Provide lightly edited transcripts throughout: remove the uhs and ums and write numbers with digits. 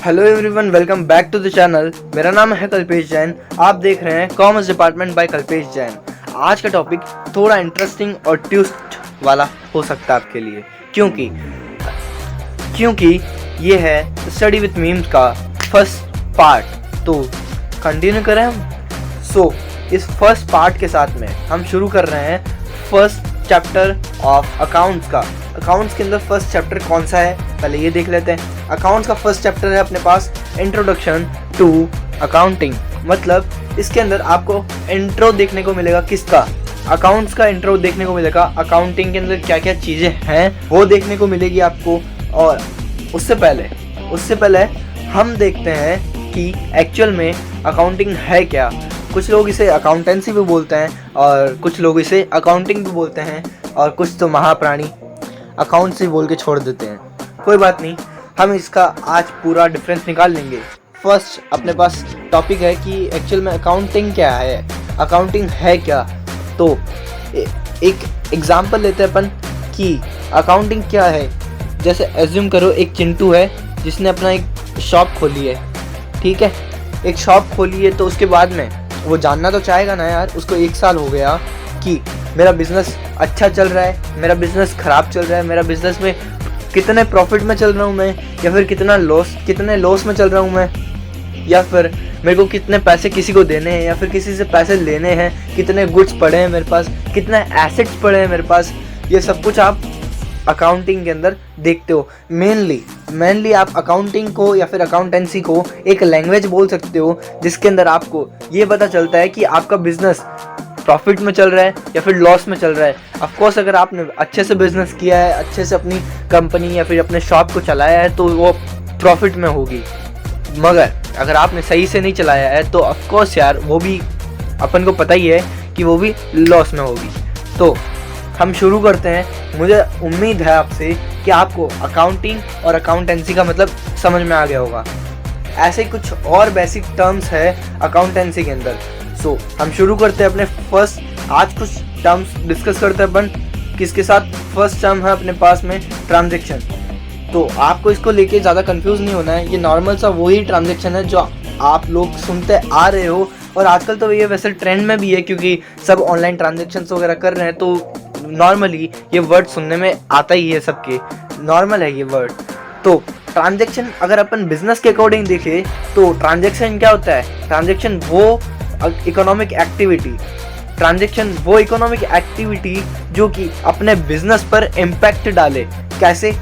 Hello everyone, welcome back to the channel. मेरा नाम है कल्पेश जैन। आप देख रहे हैं commerce department by Kalpesh Jain. आज का टॉपिक थोड़ा इंटरेस्टिंग और ट्विस्ट वाला हो सकता है आपके लिए, क्योंकि ये है स्टडी विथ मीम्स का फर्स्ट पार्ट। तो कंटिन्यू करें हम। इस फर्स्ट पार्ट के साथ में हम शुरू कर रहे हैं फर्स्ट चैप्टर ऑफ अकाउंट्स का। अकाउंट्स के अंदर फर्स्ट चैप्टर कौन सा है, पहले ये देख लेते हैं। अकाउंट्स का फर्स्ट चैप्टर है अपने पास इंट्रोडक्शन टू अकाउंटिंग। मतलब इसके अंदर आपको इंट्रो देखने को मिलेगा। किसका? अकाउंट्स का इंट्रो देखने को मिलेगा। अकाउंटिंग के अंदर क्या क्या चीज़ें हैं वो देखने को मिलेगी आपको। और उससे पहले हम देखते हैं कि एक्चुअल में अकाउंटिंग है क्या। कुछ लोग इसे अकाउंटेंसी भी बोलते हैं और कुछ लोग इसे अकाउंटिंग भी बोलते हैं और कुछ तो महाप्राणी अकाउंट्स ही बोल के छोड़ देते हैं। कोई बात नहीं, हम इसका आज पूरा डिफरेंस निकाल लेंगे। फर्स्ट अपने पास टॉपिक है कि एक्चुअल में अकाउंटिंग क्या है, अकाउंटिंग है क्या। तो एक एग्जांपल लेते हैं अपन कि अकाउंटिंग क्या है। जैसे एज्यूम करो एक चिंटू है जिसने अपना एक शॉप खोली है, ठीक है। एक शॉप खोली है तो उसके बाद में वो जानना तो चाहेगा ना यार, उसको 1 साल हो गया कि मेरा बिज़नेस अच्छा चल रहा है, मेरा बिज़नेस ख़राब चल रहा है, मेरा बिज़नेस में कितने प्रॉफिट में चल रहा हूँ मैं, या फिर कितने लॉस में चल रहा हूँ मैं, या फिर मेरे को कितने पैसे किसी को देने हैं या फिर किसी से पैसे लेने हैं, कितने गुड्स पड़े हैं मेरे पास, कितने एसेट्स पड़े हैं मेरे पास। ये सब कुछ आप अकाउंटिंग के अंदर देखते हो। मेनली आप अकाउंटिंग को या फिर अकाउंटेंसी को एक लैंग्वेज बोल सकते हो जिसके अंदर आपको ये पता चलता है कि आपका बिजनेस प्रॉफिट में चल रहा है या फिर लॉस में चल रहा है। ऑफ कोर्स अगर आपने अच्छे से बिजनेस किया है, अच्छे से अपनी कंपनी या फिर अपने शॉप को चलाया है तो वो प्रॉफिट में होगी। मगर अगर आपने सही से नहीं चलाया है तो ऑफ कोर्स यार वो भी अपन को पता ही है कि वो भी लॉस में होगी। तो हम शुरू करते हैं। मुझे उम्मीद है आपसे कि आपको अकाउंटिंग और अकाउंटेंसी का मतलब समझ में आ गया होगा। ऐसे कुछ और बेसिक टर्म्स है अकाउंटेंसी के अंदर। हम शुरू करते हैं अपने फर्स्ट। आज कुछ टर्म्स डिस्कस करते हैं अपन किसके साथ। फर्स्ट टर्म है अपने पास में ट्रांजैक्शन। तो आपको इसको लेके ज़्यादा कंफ्यूज नहीं होना है। ये नॉर्मल सा वही ट्रांजैक्शन है जो आप लोग सुनते आ रहे हो, और आजकल तो ये वैसे ट्रेंड में भी है क्योंकि सब ऑनलाइन ट्रांजैक्शन वगैरह कर रहे हैं। तो नॉर्मली ये वर्ड सुनने में आता ही है, सबके नॉर्मल है ये वर्ड। तो ट्रांजैक्शन अगर अपन बिजनेस के अकॉर्डिंग देखें तो ट्रांजैक्शन क्या होता है? ट्रांजैक्शन वो इकोनॉमिक एक्टिविटी जो कि अपने बिजनेस पर इम्पैक्ट डाले। कैसे?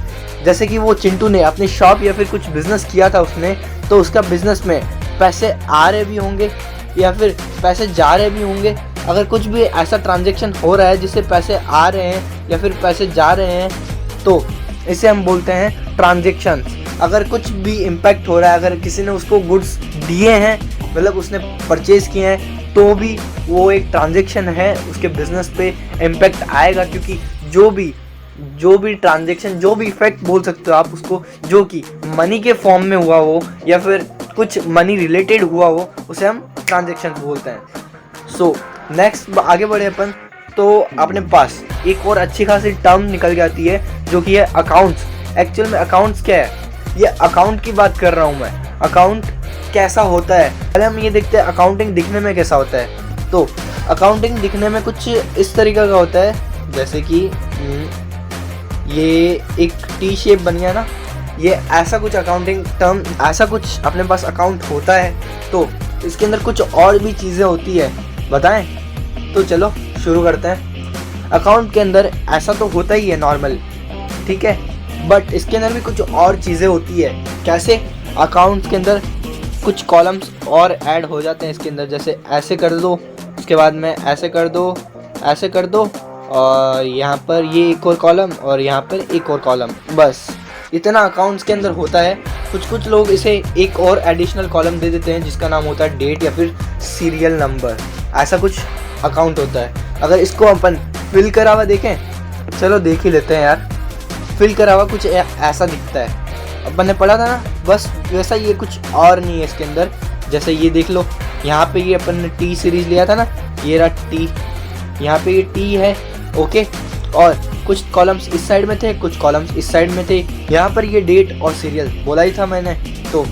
जैसे कि वो चिंटू ने अपनी शॉप या फिर कुछ बिजनेस किया था उसने, तो उसका बिजनेस में पैसे आ रहे भी होंगे या फिर पैसे जा रहे भी होंगे। अगर कुछ भी ऐसा ट्रांजैक्शन हो रहा है जिससे पैसे आ रहे हैं या फिर पैसे जा रहे हैं तो इसे हम बोलते हैं ट्रांजैक्शन। अगर कुछ भी इम्पैक्ट हो रहा है, अगर किसी ने उसको गुड्स दिए हैं, मतलब उसने परचेज किए हैं, तो भी वो एक ट्रांजैक्शन है, उसके बिजनेस पे इम्पैक्ट आएगा। क्योंकि जो भी ट्रांजैक्शन, जो भी इफेक्ट बोल सकते हो आप उसको, जो कि मनी के फॉर्म में हुआ हो या फिर कुछ मनी रिलेटेड हुआ हो, उसे हम ट्रांजैक्शन बोलते हैं। नेक्स्ट आगे बढ़े अपन तो अपने पास एक और अच्छी खासी टर्म निकल जाती है जो कि है अकाउंट्स। एक्चुअल में अकाउंट्स क्या है? ये अकाउंट की बात कर रहा हूँ मैं। अकाउंट कैसा होता है पहले हम ये देखते हैं। अकाउंटिंग दिखने में कैसा होता है? तो अकाउंटिंग दिखने में कुछ इस तरीके का होता है, जैसे कि ये एक टी शेप बन गया ना, ये ऐसा कुछ अकाउंटिंग टर्म, ऐसा कुछ अपने पास अकाउंट होता है। तो इसके अंदर कुछ और भी चीज़ें होती है, बताएं? तो चलो शुरू करते हैं। अकाउंट के अंदर ऐसा तो होता ही है नॉर्मल, ठीक है, बट इसके अंदर भी कुछ और चीज़ें होती है। कैसे? अकाउंट्स के अंदर कुछ कॉलम्स और ऐड हो जाते हैं इसके अंदर। जैसे ऐसे कर दो, उसके बाद में ऐसे कर दो और यहाँ पर ये एक और कॉलम और यहाँ पर एक और कॉलम, बस इतना अकाउंट्स के अंदर होता है। कुछ लोग इसे एक और एडिशनल कॉलम दे देते हैं जिसका नाम होता है डेट या फिर सीरियल नंबर। ऐसा कुछ अकाउंट होता है। अगर इसको अपन फिल करा हुआ देखें, चलो देख ही लेते हैं यार। फिल करा हुआ कुछ ऐसा दिखता है, अपन ने पढ़ा था ना, बस वैसा ये कुछ और नहीं है इसके अंदर। जैसे ये देख लो, यहाँ पे ये अपन ने टी सीरीज लिया था ना, ये रहा टी, यहाँ पे ये टी है, ओके। और कुछ कॉलम्स इस साइड में थे, कुछ कॉलम्स इस साइड में थे। यहाँ पर ये डेट और सीरियल बोला ही था मैंने। तो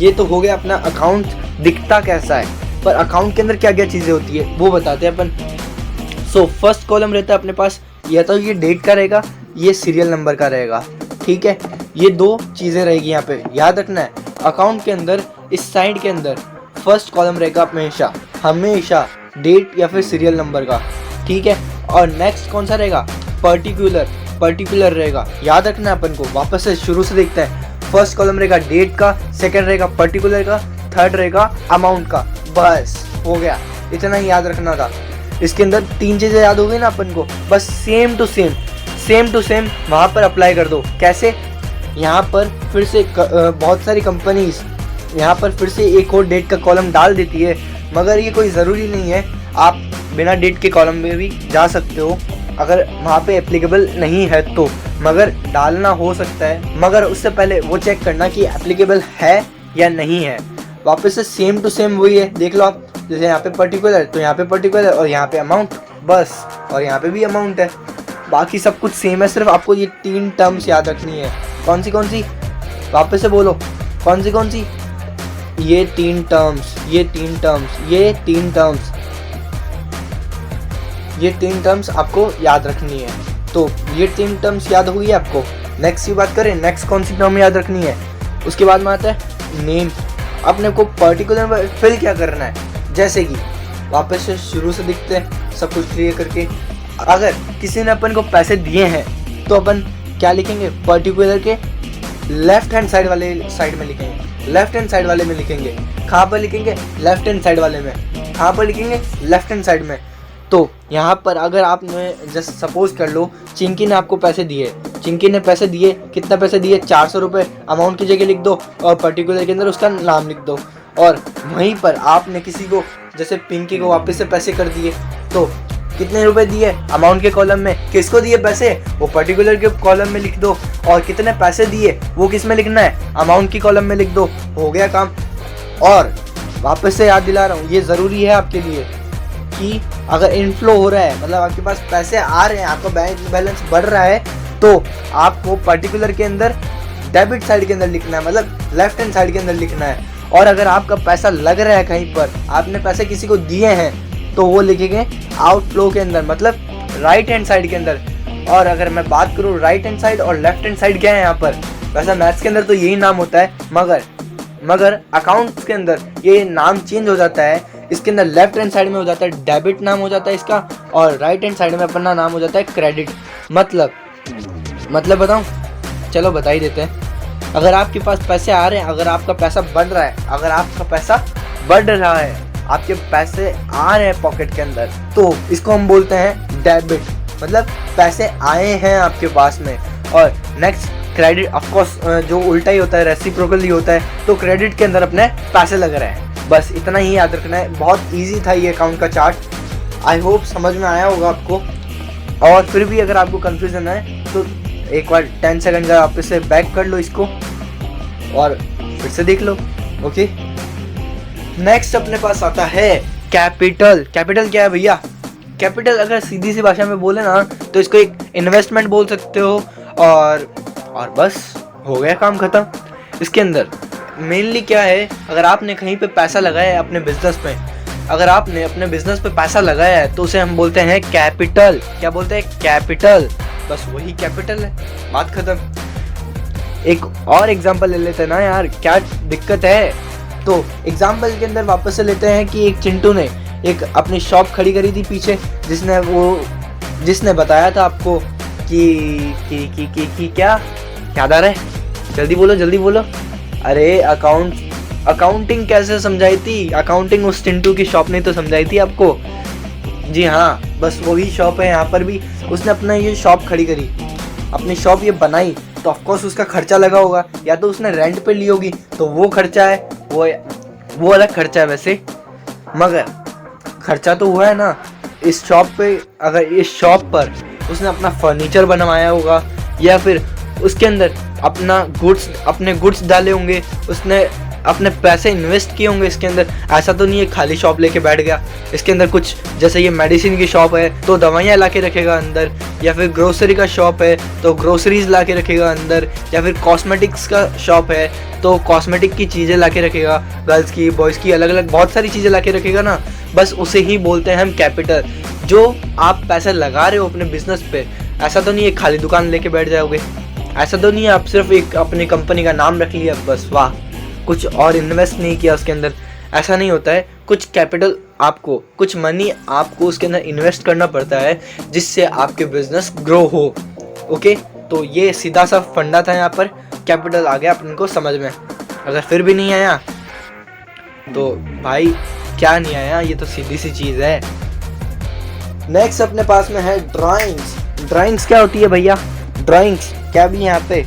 ये तो हो गया अपना अकाउंट दिखता कैसा है, पर अकाउंट के अंदर क्या क्या चीज़ें होती है वो बताते हैं अपन। सो फर्स्ट कॉलम रहता है अपने पास, या तो ये डेट का रहेगा, ये सीरियल नंबर का रहेगा, ठीक है। ये दो चीज़ें रहेगी यहाँ पे, याद रखना है। अकाउंट के अंदर इस साइड के अंदर फर्स्ट कॉलम रहेगा हमेशा हमेशा डेट या फिर सीरियल नंबर का, ठीक है। और नेक्स्ट कौन सा रहेगा, पर्टिकुलर रहेगा, याद रखना है अपन को। वापस से शुरू से देखते हैं। फर्स्ट कॉलम रहेगा डेट का, सेकंड रहेगा पर्टिकुलर का, थर्ड रहेगा अमाउंट का। बस हो गया, इतना ही याद रखना था। इसके अंदर 3 चीज़ें याद हो गई ना अपन को, बस सेम टू सेम वहाँ पर अप्लाई कर दो। कैसे, यहाँ पर फिर से बहुत सारी कंपनीज यहाँ पर फिर से एक और डेट का कॉलम डाल देती है, मगर ये कोई ज़रूरी नहीं है। आप बिना डेट के कॉलम में भी जा सकते हो अगर वहाँ पे एप्लीकेबल नहीं है तो, मगर डालना हो सकता है। मगर उससे पहले वो चेक करना कि एप्लीकेबल है या नहीं है। वापस से सेम टू सेम वही है, देख लो आप। जैसे यहाँ पे पर्टिकुलर, तो यहाँ पे पर्टिकुलर और यहाँ पे अमाउंट, बस। और यहाँ पे भी अमाउंट है, बाकी सब कुछ सेम है। सिर्फ आपको ये 3 टर्म्स याद रखनी है। कौन सी, वापस से बोलो, कौन सी? ये 3 टर्म्स, ये 3 टर्म्स आपको याद रखनी है। तो ये 3 टर्म्स याद हुई है आपको। नेक्स्ट की बात करें, नेक्स्ट कौन सी टर्म याद रखनी है। उसके बाद में आता है नेम। अपने को पर्टिकुलर में फिल क्या करना है, जैसे कि वापस से शुरू से दिखते हैं सब कुछ क्लियर करके। अगर किसी ने अपन को पैसे दिए हैं तो अपन क्या लिखेंगे, पर्टिकुलर के लेफ्ट हैंड साइड वाले साइड में लिखेंगे, लेफ्ट हैंड साइड वाले में लिखेंगे। कहाँ पर लिखेंगे, लेफ्ट हैंड साइड वाले में। कहाँ पर लिखेंगे, लेफ्ट हैंड साइड में। तो यहाँ पर अगर आपने जस्ट सपोज कर लो चिंकी ने आपको पैसे दिए, चिंकी ने पैसे दिए, कितना पैसे दिए, 400 रुपये। अमाउंट की जगह लिख दो और पर्टिकुलर के अंदर उसका नाम लिख दो। और वहीं पर आपने किसी को, जैसे पिंकी को वापस से पैसे कर दिए, तो कितने रुपए दिए अमाउंट के कॉलम में, किसको दिए पैसे वो पर्टिकुलर के कॉलम में लिख दो, और कितने पैसे दिए वो किस में लिखना है, अमाउंट की कॉलम में लिख दो। हो गया काम। और वापस से याद दिला रहा हूँ, ये ज़रूरी है आपके लिए कि अगर इनफ्लो हो रहा है, मतलब आपके पास पैसे आ रहे हैं, आपका बैंक बैलेंस बढ़ रहा है, तो आपको पर्टिकुलर के अंदर डेबिट साइड के अंदर लिखना है, मतलब लेफ्ट हैंड साइड के अंदर लिखना है। और अगर आपका पैसा लग रहा है कहीं पर, आपने पैसे किसी को दिए हैं, तो वो लिखेंगे आउटफ्लो के अंदर, मतलब राइट हैंड साइड के अंदर। और अगर मैं बात करूँ राइट हैंड साइड और लेफ्ट हैंड साइड क्या है यहाँ पर, वैसा मैथ्स के अंदर तो यही नाम होता है, मगर अकाउंट्स के अंदर ये नाम चेंज हो जाता है। इसके अंदर लेफ्ट हैंड साइड में हो जाता है डेबिट नाम हो जाता है इसका, और राइट हैंड साइड में अपना नाम हो जाता है क्रेडिट। मतलब बताऊँ, चलो बता ही देते हैं। अगर आपके पास पैसे आ रहे हैं, अगर आपका पैसा बढ़ रहा है, आपके पैसे आ रहे हैं पॉकेट के अंदर, तो इसको हम बोलते हैं डेबिट, मतलब पैसे आए हैं आपके पास में। और नेक्स्ट क्रेडिट, ऑफकोर्स जो उल्टा ही होता है, रेसिप्रोकल ही होता है, तो क्रेडिट के अंदर अपने पैसे लग रहे हैं। बस इतना ही याद रखना है। बहुत ईजी था ये अकाउंट का चार्ट। आई होप समझ में आया होगा आपको। और फिर भी अगर आपको कन्फ्यूजन है तो एक बार 10 सेकंड का वापस से बैक कर लो इसको और फिर से देख लो। ओके, नेक्स्ट अपने पास आता है कैपिटल। कैपिटल क्या है भैया? कैपिटल अगर सीधी सी भाषा में बोले ना तो इसको एक इन्वेस्टमेंट बोल सकते हो। और बस हो गया काम खत्म। इसके अंदर मेनली क्या है, अगर आपने कहीं पे पैसा लगाया है अपने बिजनेस में, अगर आपने अपने बिजनेस पे पैसा लगाया है तो उसे हम बोलते हैं कैपिटल। क्या बोलते हैं? कैपिटल। बस वही कैपिटल है, बात खत्म। एक और एग्जांपल ले लेते हैं ना यार, क्या दिक्कत है। तो एग्जांपल के अंदर वापस से लेते हैं कि एक चिंटू ने एक अपनी शॉप खड़ी करी थी पीछे, जिसने बताया था आपको कि क्या याद आ रहा है? जल्दी बोलो। अरे अकाउंटिंग कैसे समझाई थी? अकाउंटिंग उस चिंटू की शॉप ने तो समझाई थी आपको। जी हाँ, बस वही शॉप है। यहाँ पर भी उसने अपना ये शॉप खड़ी करी, अपनी शॉप ये बनाई, तो ऑफकोर्स उसका खर्चा लगा होगा, या तो उसने रेंट पे ली होगी तो वो खर्चा है, वो अलग खर्चा है वैसे, मगर खर्चा तो हुआ है ना इस शॉप पे। अगर इस शॉप पर उसने अपना फर्नीचर बनवाया होगा, या फिर उसके अंदर अपने गुड्स डाले होंगे, उसने अपने पैसे इन्वेस्ट किए होंगे इसके अंदर। ऐसा तो नहीं है खाली शॉप लेके बैठ गया। इसके अंदर कुछ, जैसे ये मेडिसिन की शॉप है तो दवाइयाँ ला के रखेगा अंदर, या फिर ग्रोसरी का शॉप है तो ग्रोसरीज ला के रखेगा अंदर, या फिर कॉस्मेटिक्स का शॉप है तो कॉस्मेटिक की चीज़ें ला के रखेगा, गर्ल्स की बॉयज़ की अलग अलग बहुत सारी चीज़ें ला के रखेगा ना। बस उसे ही बोलते हैं हम कैपिटल। जो आप पैसा लगा रहे हो अपने बिजनेस पे, ऐसा तो नहीं है खाली दुकान लेके बैठ जाओगे। ऐसा तो नहीं है आप सिर्फ एक अपनी कंपनी का नाम रख लिया बस, वाह, कुछ और इन्वेस्ट नहीं किया उसके अंदर। ऐसा नहीं होता है। कुछ कैपिटल आपको, कुछ मनी आपको उसके अंदर इन्वेस्ट करना पड़ता है जिससे आपके बिजनेस ग्रो हो। ओके, तो ये सीधा सा फंडा था यहाँ पर। कैपिटल आ गया अपन को समझ में। अगर फिर भी नहीं आया तो भाई क्या नहीं आया, ये तो सीधी सी चीज़ है। नेक्स्ट अपने पास में है ड्राइंग्स। ड्राइंग्स क्या होती है भैया? ड्राइंग्स क्या भी यहाँ पे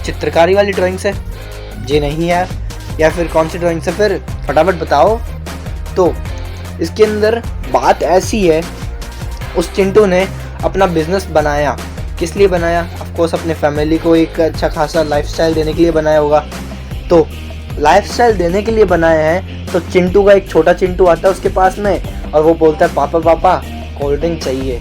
चित्रकारी वाली ड्राइंग्स है? जी नहीं यार। या फिर कौन सी ड्राइंग्स है फिर? फटाफट बताओ। तो इसके अंदर बात ऐसी है, उस चिंटू ने अपना बिजनेस बनाया। किस लिए बनाया? ऑफ कोर्स अपने फैमिली को एक अच्छा खासा लाइफस्टाइल देने के लिए बनाया होगा। तो लाइफस्टाइल देने के लिए बनाया है तो चिंटू का एक छोटा चिंटू आता है उसके पास में और वो बोलता है पापा पापा कोल्ड ड्रिंक चाहिए।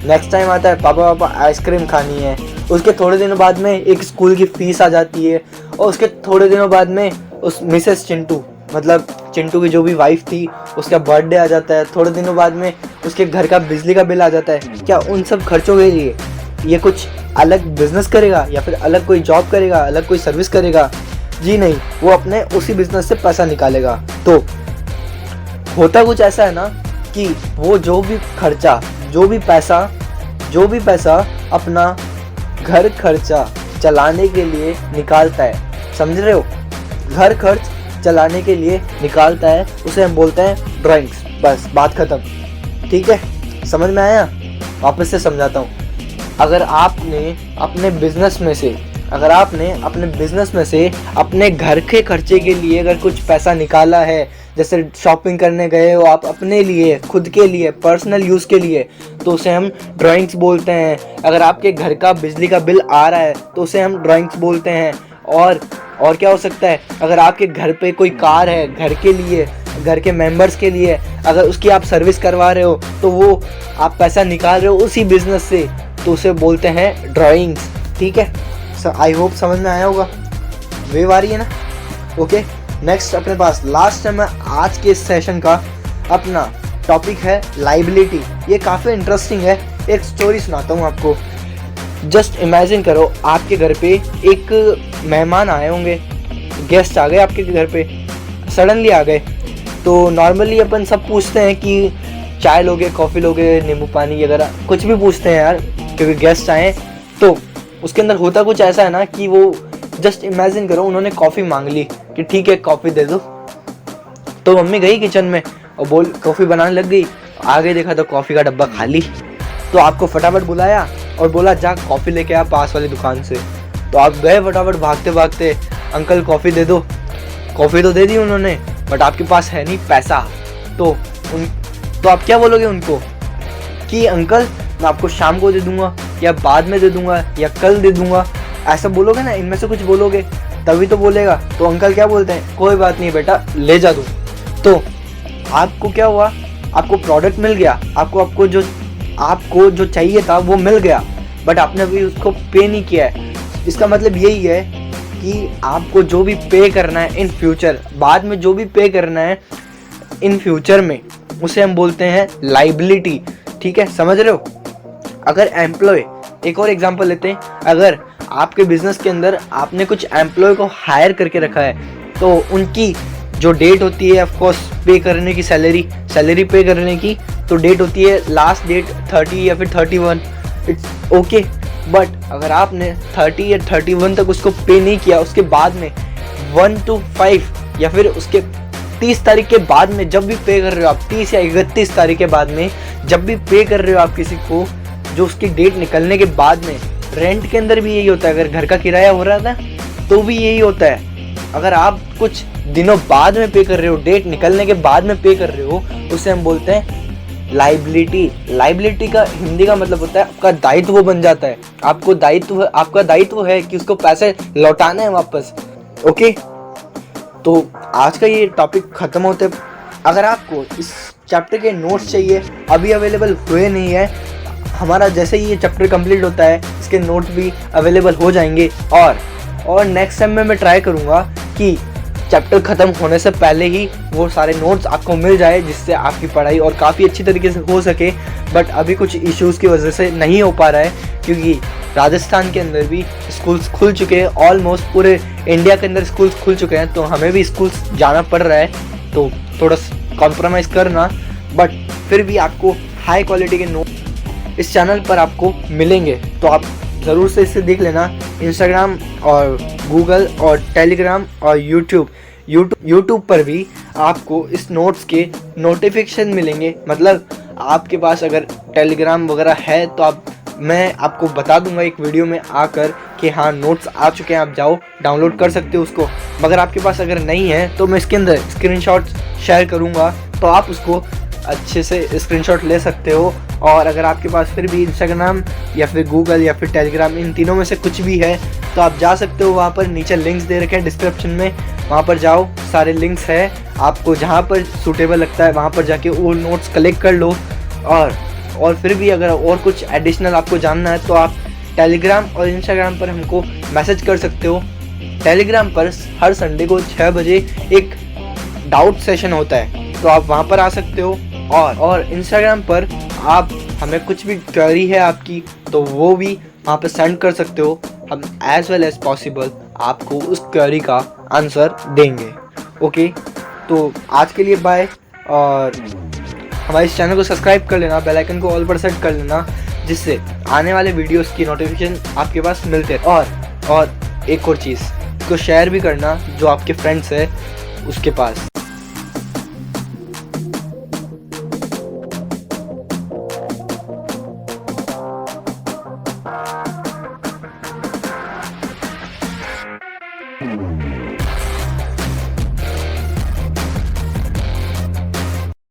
नेक्स्ट टाइम आता है पापा पापा आइसक्रीम खानी है। उसके थोड़े दिनों बाद में एक स्कूल की फ़ीस आ जाती है और उसके थोड़े दिनों बाद में उस मिसेस चिंटू, मतलब चिंटू की जो भी वाइफ थी, उसका बर्थडे आ जाता है। थोड़े दिनों बाद में उसके घर का बिजली का बिल आ जाता है। क्या उन सब खर्चों के लिए ये कुछ अलग बिजनेस करेगा या फिर अलग कोई जॉब करेगा, अलग कोई सर्विस करेगा? जी नहीं, वो अपने उसी बिजनेस से पैसा निकालेगा। तो होता कुछ ऐसा है ना कि वो जो भी खर्चा, जो भी पैसा अपना घर खर्चा चलाने के लिए निकालता है, समझ रहे हो? घर खर्च चलाने के लिए निकालता है, उसे हम बोलते हैं ड्राइंग्स। बस बात खत्म। ठीक है, समझ में आया? वापस से समझाता हूँ। अगर आपने अपने बिजनेस में से अपने घर के खर्चे के लिए अगर कुछ पैसा निकाला है, जैसे शॉपिंग करने गए हो आप अपने लिए, खुद के लिए, पर्सनल यूज़ के लिए, तो उसे हम ड्राइंग्स बोलते हैं। अगर आपके घर का बिजली का बिल आ रहा है तो उसे हम ड्राइंग्स बोलते हैं। और क्या हो सकता है? अगर आपके घर पे कोई कार है, घर के लिए, घर के मेंबर्स के लिए, अगर उसकी आप सर्विस करवा रहे हो तो वो आप पैसा निकाल रहे हो उसी बिजनेस से, तो उसे बोलते हैं ड्राइंग्स। ठीक है, आई होप समझ में आया होगा। वेव आ रही है ना? ओके, नेक्स्ट अपने पास लास्ट टाइम आज के सेशन का अपना टॉपिक है लाइबिलिटी। ये काफ़ी इंटरेस्टिंग है। एक स्टोरी सुनाता हूँ आपको। जस्ट इमेजिन करो आपके घर पे एक मेहमान आए होंगे, गेस्ट आ गए आपके घर पे, सडनली आ गए। तो नॉर्मली अपन सब पूछते हैं कि चाय लोगे, कॉफ़ी लोगे, नींबू पानी वगैरह कुछ भी पूछते हैं यार, क्योंकि गेस्ट आए। तो उसके अंदर होता कुछ ऐसा है ना कि वो, जस्ट इमेजिन करो उन्होंने कॉफ़ी मांग ली कि ठीक है कॉफ़ी दे दो। तो मम्मी गई किचन में और कॉफ़ी बनाने लग गई। आगे देखा तो कॉफ़ी का डब्बा खाली। तो आपको फटाफट बुलाया और बोला जा कॉफ़ी लेके आ पास वाली दुकान से। तो आप गए फटाफट भागते भागते, अंकल कॉफ़ी दे दो। कॉफ़ी तो दे दी उन्होंने, बट आपके पास है नहीं पैसा। तो आप क्या बोलोगे उनको कि अंकल मैं आपको शाम को दे दूंगा, या बाद में दे दूंगा, या कल दे दूंगा? ऐसा बोलोगे ना, इनमें से कुछ बोलोगे तभी तो बोलेगा। तो अंकल क्या बोलते हैं, कोई बात नहीं बेटा ले जा दूँ। तो आपको क्या हुआ, आपको प्रोडक्ट मिल गया, आपको जो चाहिए था वो मिल गया, बट आपने अभी उसको पे नहीं किया है। इसका मतलब यही है कि आपको जो भी पे करना है इन फ्यूचर, बाद में जो भी पे करना है इन फ्यूचर में, उसे हम बोलते हैं लाइबिलिटी। ठीक है, समझ रहे हो? अगर एम्प्लॉय, एक और एग्जांपल लेते हैं, अगर आपके बिजनेस के अंदर आपने कुछ एम्प्लॉय को हायर करके रखा है तो उनकी जो डेट होती है ऑफ कोर्स पे करने की, सैलरी पे करने की, तो डेट होती है लास्ट डेट 30 या फिर 31। इट्स ओके, बट अगर आपने 30 या 31 तक उसको पे नहीं किया, उसके बाद में 1 to 5 या फिर उसके 30 तारीख के बाद में जब भी पे कर रहे हो आप, 30 या 31 तारीख के बाद में जब भी पे कर रहे हो आप किसी को, जो उसकी डेट निकलने के बाद में, रेंट के अंदर भी यही होता है। अगर घर का किराया हो रहा था तो भी यही होता है। अगर आप कुछ दिनों बाद में पे कर रहे हो, डेट निकलने के बाद में पे कर रहे हो, उसे हम बोलते हैं लाइबिलिटी। लाइबिलिटी का हिंदी का मतलब होता है आपका दायित्व बन जाता है। आपका दायित्व है कि उसको पैसे लौटाने हैं वापस। ओके, तो आज का ये टॉपिक ख़त्म होते, अगर आपको इस चैप्टर के नोट्स चाहिए, अभी अवेलेबल हुए नहीं है, हमारा जैसे ही ये चैप्टर कंप्लीट होता है इसके नोट्स भी अवेलेबल हो जाएंगे। और नेक्स्ट टाइम में मैं ट्राई करूँगा कि चैप्टर ख़त्म होने से पहले ही वो सारे नोट्स आपको मिल जाए, जिससे आपकी पढ़ाई और काफ़ी अच्छी तरीके से हो सके। बट अभी कुछ इश्यूज़ की वजह से नहीं हो पा रहा है, क्योंकि राजस्थान के अंदर भी स्कूल्स खुल चुके हैं, ऑलमोस्ट पूरे इंडिया के अंदर स्कूल्स खुल चुके हैं, तो हमें भी स्कूल्स जाना पड़ रहा है, तो थोड़ा कॉम्प्रोमाइज़ करना। बट फिर भी आपको हाई क्वालिटी के नोट इस चैनल पर आपको मिलेंगे, तो आप ज़रूर से इसे देख लेना। इंस्टाग्राम और गूगल और टेलीग्राम और यूट्यूब पर भी आपको इस नोट्स के नोटिफिकेशन मिलेंगे। मतलब आपके पास अगर टेलीग्राम वगैरह है तो मैं आपको बता दूंगा एक वीडियो में आकर कि हाँ नोट्स आ चुके हैं, आप जाओ डाउनलोड कर सकते हो उसको। मगर आपके पास अगर नहीं है तो मैं इसके अंदर स्क्रीनशॉट्स शेयर करूंगा, तो आप उसको अच्छे से स्क्रीनशॉट ले सकते हो। और अगर आपके पास फिर भी इंस्टाग्राम या फिर गूगल या फिर टेलीग्राम, इन तीनों में से कुछ भी है, तो आप जा सकते हो, वहाँ पर नीचे लिंक्स दे रखे हैं डिस्क्रिप्शन में, वहाँ पर जाओ, सारे लिंक्स है, आपको जहाँ पर सूटेबल लगता है वहाँ पर जाके वो नोट्स कलेक्ट कर लो। और फिर भी अगर और कुछ एडिशनल आपको जानना है तो आप टेलीग्राम और इंस्टाग्राम पर हमको मैसेज कर सकते हो। टेलीग्राम पर हर संडे को 6 बजे एक डाउट सेशन होता है, तो आप वहाँ पर आ सकते हो। और इंस्टाग्राम पर आप हमें कुछ भी क्वेरी है आपकी, तो वो भी वहाँ पर सेंड कर सकते हो, हम एज वेल एज पॉसिबल आपको उस क्वेरी का आंसर देंगे। ओके, तो आज के लिए बाय, और हमारे इस चैनल को सब्सक्राइब कर लेना, बेल आइकन को ऑल पर सेट कर लेना, जिससे आने वाले वीडियोस की नोटिफिकेशन आपके पास मिलते हैं। और एक और चीज़, इसको शेयर भी करना जो आपके फ्रेंड्स है उसके पास।